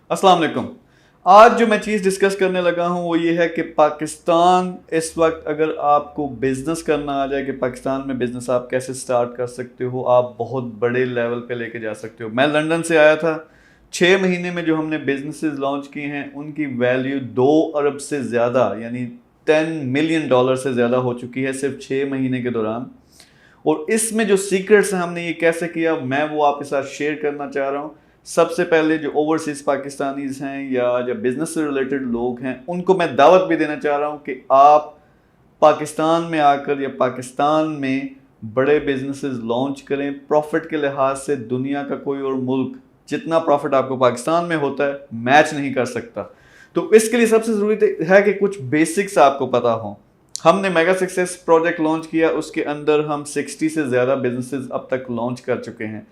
अस्सलाम वालेकुम। आज जो मैं चीज़ डिस्कस करने लगा हूँ वो ये है कि पाकिस्तान इस वक्त अगर आपको बिज़नेस करना आ जाए कि पाकिस्तान में बिज़नेस आप कैसे स्टार्ट कर सकते हो, आप बहुत बड़े लेवल पे लेके जा सकते हो। मैं लंदन से आया था, 6 महीने में जो हमने बिजनेसेस लॉन्च किए हैं उनकी वैल्यू 2 अरब से ज़्यादा यानी $10 मिलियन से ज़्यादा हो चुकी है सिर्फ 6 महीने के दौरान। और इसमें जो सीक्रेट्स हैं हमने ये कैसे किया, मैं वो आपके साथ शेयर करना चाह रहा हूँ। सबसे पहले जो ओवरसीज़ पाकिस्तानीज़ हैं या जो बिज़नेस से रिलेटेड लोग हैं उनको मैं दावत भी देना चाह रहा हूँ कि आप पाकिस्तान में आकर या पाकिस्तान में बड़े बिजनेसेस लॉन्च करें। प्रॉफिट के लिहाज से दुनिया का कोई और मुल्क जितना प्रॉफिट आपको पाकिस्तान में होता है मैच नहीं कर सकता। तो इसके लिए सबसे ज़रूरी है कि कुछ बेसिक्स आपको पता हों। हमने मेगा सक्सेस प्रोजेक्ट लॉन्च किया, उसके अंदर हम 60 से ज़्यादा बिजनेसेस अब तक लॉन्च कर चुके हैं।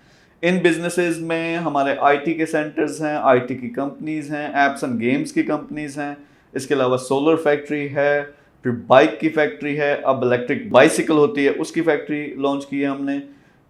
इन बिजनेसेस में हमारे आईटी के सेंटर्स हैं, आईटी की कंपनीज हैं, एप्स एंड गेम्स की कंपनीज हैं, इसके अलावा सोलर फैक्ट्री है, फिर बाइक की फैक्ट्री है, अब इलेक्ट्रिक बाइसिकल होती है उसकी फैक्ट्री लॉन्च की है हमने।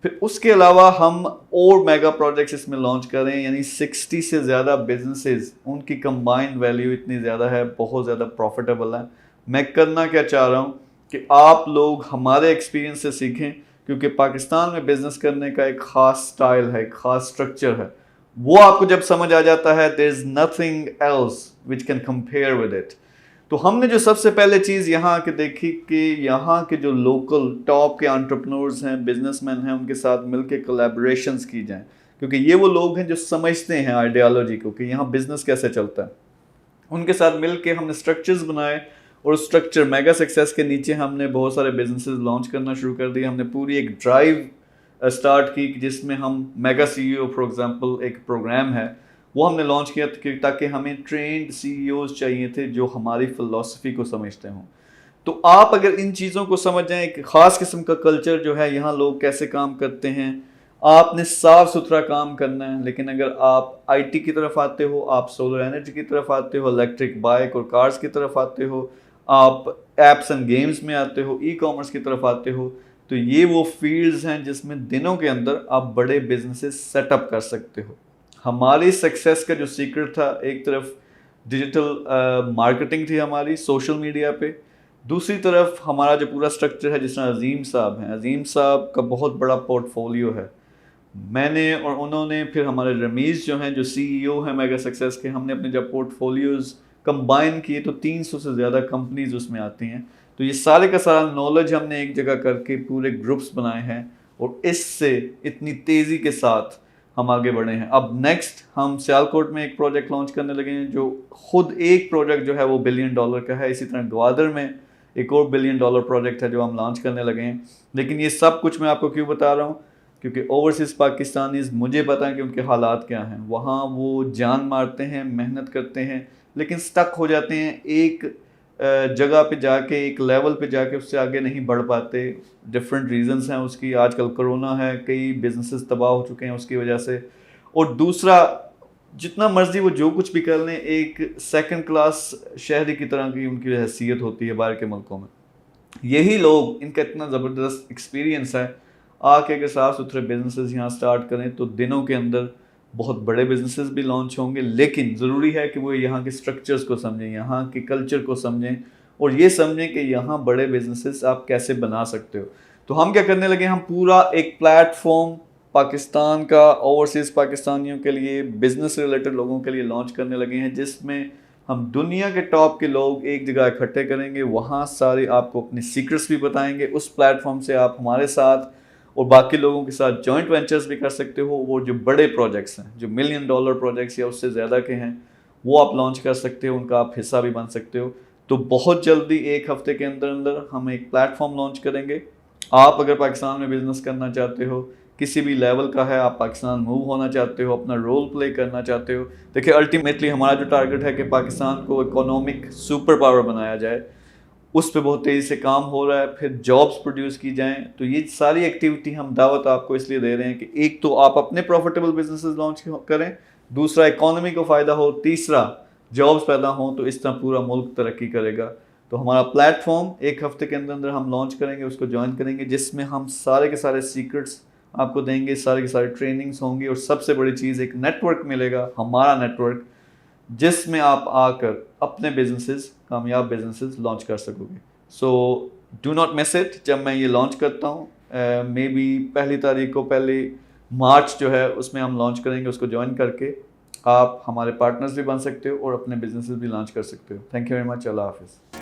फिर उसके अलावा हम और मेगा प्रोजेक्ट्स इसमें लॉन्च कर रहे हैं, यानी 60 से ज़्यादा बिजनेसेस, उनकी कंबाइंड वैल्यू इतनी ज़्यादा है, बहुत ज़्यादा प्रॉफिटेबल है। मैं करना क्या चाह रहा हूँ कि आप लोग हमारे एक्सपीरियंस से सीखें, क्योंकि पाकिस्तान में बिजनेस करने का एक ख़ास स्टाइल है, एक ख़ास स्ट्रक्चर है। वो आपको जब समझ आ जाता है, there is nothing else which can compare with it. तो हमने जो सबसे पहले चीज़ यहाँ के देखी कि यहाँ के जो लोकल टॉप के एंटरप्रेन्योर्स हैं, बिजनेसमैन हैं, उनके साथ मिलके कोलैबोरेशंस की जाएं, क्योंकि ये वो लोग हैं जो समझते हैं आइडियोलॉजी को कि यहाँ बिजनेस कैसे चलता है। उनके साथ मिलके हमने स्ट्रक्चर्स बनाए और स्ट्रक्चर मेगा सक्सेस के नीचे हमने बहुत सारे बिजनेसेस लॉन्च करना शुरू कर दिए। हमने पूरी एक ड्राइव स्टार्ट की जिसमें हम मेगा सीईओ फॉर एग्जांपल एक प्रोग्राम है वो हमने लॉन्च किया ताकि हमें ट्रेंड सीईओज चाहिए थे जो हमारी फिलॉसफी को समझते हों। तो आप अगर इन चीज़ों को समझ जाएं, एक ख़ास किस्म का कल्चर जो है यहाँ लोग कैसे काम करते हैं, आपने साफ सुथरा काम करना है। लेकिन अगर आप आईटी की तरफ आते हो, आप सोलर एनर्जी की तरफ आते हो, इलेक्ट्रिक बाइक और कार्स की तरफ आते हो, आप एप्स एंड गेम्स में आते हो, ई कॉमर्स की तरफ आते हो, तो ये वो फील्ड्स हैं जिसमें दिनों के अंदर आप बड़े बिजनेसेस सेटअप कर सकते हो। हमारी सक्सेस का जो सीक्रेट था, एक तरफ डिजिटल मार्केटिंग थी हमारी सोशल मीडिया पे, दूसरी तरफ हमारा जो पूरा स्ट्रक्चर है, जिस तरह अजीम साहब हैं, अजीम साहब का बहुत बड़ा पोर्टफोलियो है। मैंने और उन्होंने, फिर हमारे रमीज़ जो हैं जो सीईओ हैं मेगा सक्सेस के, हमने अपने जब पोर्टफोलियोज़ कंबाइन किए तो 300 से ज़्यादा कंपनीज उसमें आती हैं। तो ये सारे का सारा नॉलेज हमने एक जगह करके पूरे ग्रुप्स बनाए हैं और इससे इतनी तेज़ी के साथ हम आगे बढ़े हैं। अब नेक्स्ट हम सियालकोट में एक प्रोजेक्ट लॉन्च करने लगे हैं जो खुद एक प्रोजेक्ट जो है वो $1 बिलियन का है। इसी तरह ग्वादर में एक और $1 बिलियन प्रोजेक्ट है जो हम लॉन्च करने लगे हैं। लेकिन ये सब कुछ मैं आपको क्यों बता रहा हूँ, क्योंकि ओवरसीज़ पाकिस्तानीज़ मुझे पता है कि उनके हालात क्या हैं। वहाँ वो जान मारते हैं, मेहनत करते हैं, लेकिन स्टक हो जाते हैं एक जगह पे जाके, एक लेवल पे जाके, उससे आगे नहीं बढ़ पाते। डिफरेंट रीजंस हैं उसकी, आजकल कोरोना है, कई बिजनेसेस तबाह हो चुके हैं उसकी वजह से। और दूसरा, जितना मर्जी वो जो कुछ भी कर लें, एक सेकंड क्लास शहरी की तरह की उनकी हैसियत होती है बाहर के मुल्कों में। यही लोग, इनका इतना ज़बरदस्त एक्सपीरियंस है, आके अगर साफ़ सुथरे बिजनेसेस यहाँ स्टार्ट करें तो दिनों के अंदर बहुत बड़े बिजनेसेस भी लॉन्च होंगे। लेकिन ज़रूरी है कि वो यहाँ के स्ट्रक्चर्स को समझें, यहाँ के कल्चर को समझें और ये समझें कि यहाँ बड़े बिजनेसेस आप कैसे बना सकते हो। तो हम क्या करने लगे, हम पूरा एक प्लेटफॉर्म पाकिस्तान का ओवरसीज़ पाकिस्तानियों के लिए, बिजनेस रिलेटेड लोगों के लिए लॉन्च करने लगे हैं, जिसमें हम दुनिया के टॉप के लोग एक जगह इकट्ठे करेंगे। वहाँ सारे आपको अपने सीक्रेट्स भी बताएंगे। उस प्लेटफॉर्म से आप हमारे साथ और बाकी लोगों के साथ जॉइंट वेंचर्स भी कर सकते हो। वो जो बड़े प्रोजेक्ट्स हैं, जो $1 मिलियन प्रोजेक्ट्स या उससे ज़्यादा के हैं, वो आप लॉन्च कर सकते हो, उनका आप हिस्सा भी बन सकते हो। तो बहुत जल्दी, एक हफ्ते के अंदर अंदर हम एक प्लेटफॉर्म लॉन्च करेंगे। आप अगर पाकिस्तान में बिजनेस करना चाहते हो, किसी भी लेवल का है, आप पाकिस्तान मूव होना चाहते हो, अपना रोल प्ले करना चाहते हो, देखिए अल्टीमेटली हमारा जो टारगेट है कि पाकिस्तान को इकोनॉमिक सुपर पावर बनाया जाए, उस पर बहुत तेज़ी से काम हो रहा है। फिर जॉब्स प्रोड्यूस की जाएं। तो ये सारी एक्टिविटी हम दावत आपको इसलिए दे रहे हैं कि एक तो आप अपने प्रॉफिटेबल बिजनेसेस लॉन्च करें, दूसरा इकोनॉमी को फ़ायदा हो, तीसरा जॉब्स पैदा हो, तो इस तरह पूरा मुल्क तरक्की करेगा। तो हमारा प्लेटफॉर्म एक हफ्ते के अंदर अंदर हम लॉन्च करेंगे, उसको ज्वाइन करेंगे, जिसमें हम सारे के सारे सीक्रेट्स आपको देंगे, सारे के सारे ट्रेनिंग्स होंगी और सबसे बड़ी चीज़, एक नेटवर्क मिलेगा, हमारा नेटवर्क, جس میں آپ آ کر اپنے بزنسز کامیاب بزنسز لانچ کر سکو گے. So do not miss it. جب میں یہ لانچ کرتا ہوں مے بی پہلی تاریخ کو، پہلی مارچ جو ہے اس میں ہم لانچ کریں گے. اس کو جوائن کر کے آپ ہمارے پارٹنرز بھی بن سکتے ہو اور اپنے بزنسز بھی لانچ کر سکتے ہو. Thank you very much. اللہ حافظ.